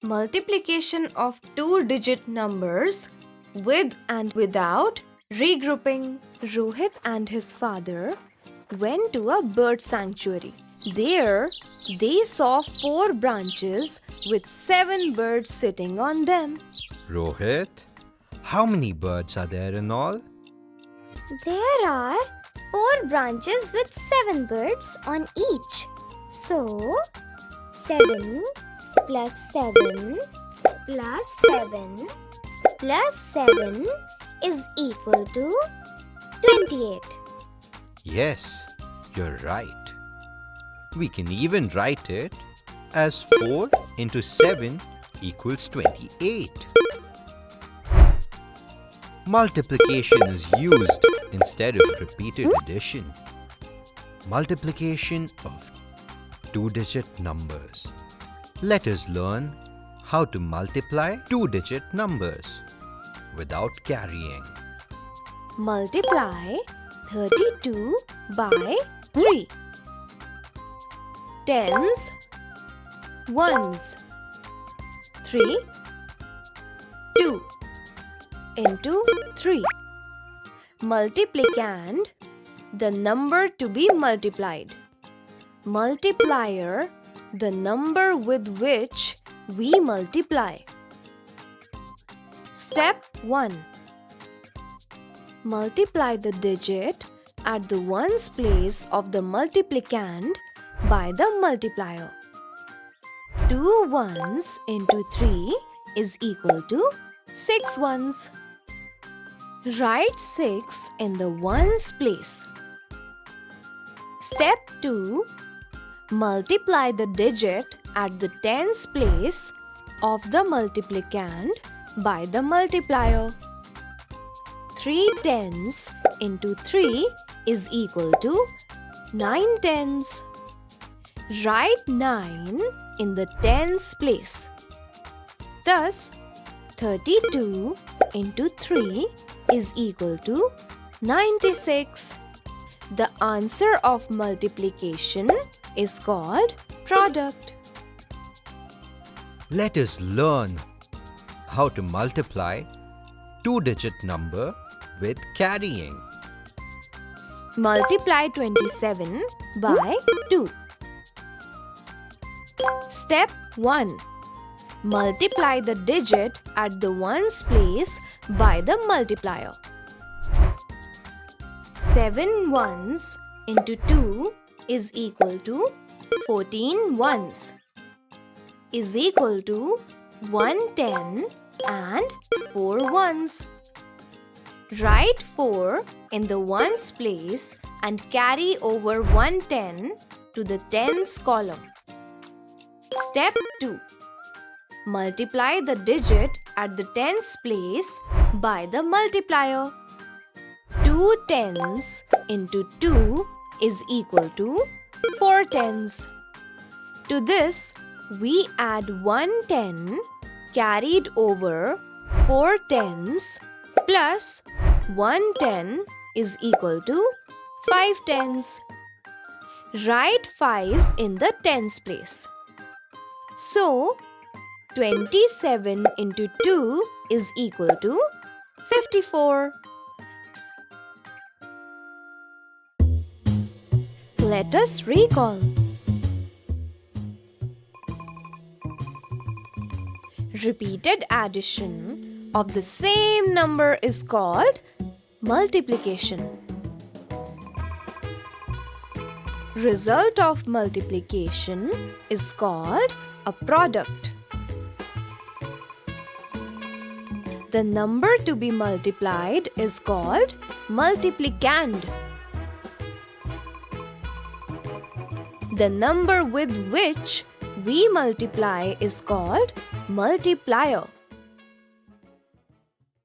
Multiplication of two-digit numbers with and without regrouping. Rohit and his father went to a bird sanctuary. There, they saw 4 branches with 7 birds sitting on them. Rohit, how many birds are there in all? There are 4 branches with 7 birds on each. So, 7 plus 7 plus 7 plus 7 is equal to 28. Yes, you're right. We can even write it as 4 into 7 equals 28. Multiplication is used instead of repeated addition. Multiplication of two-digit numbers. Let us learn how to multiply two-digit numbers without carrying. Multiply 32 by 3. Tens, ones, 3, 2 into 3. Multiplicand, the number to be multiplied. Multiplier, the number with which we multiply. Step 1. Multiply the digit at the ones place of the multiplicand by the multiplier. 2 ones into 3 is equal to 6 ones. Write 6 in the ones place. Step 2. Multiply the digit at the tens place of the multiplicand by the multiplier. 3 tens into 3 is equal to 9 tens. Write 9 in the tens place. Thus, 32 into 3 is equal to 96. The answer of multiplication is called product. Let us learn how to multiply two-digit number with carrying. Multiply 27 by 2. Step 1. Multiply the digit at the ones place by the multiplier. 7 ones into 2 is equal to 14 ones is equal to 110 and 4 ones. Write 4 in the ones place and carry over 110 to the tens column. Step 2. Multiply the digit at the tens place by the multiplier. 2 tens into 2 is equal to 4 tens. To this, we add 1 10 carried over 4 tens plus 1 10 is equal to 5 tens. Write 5 in the tens place. So, 27 into 2 is equal to 54. Let us recall. Repeated addition of the same number is called multiplication. Result of multiplication is called a product. The number to be multiplied is called multiplicand. The number with which we multiply is called multiplier.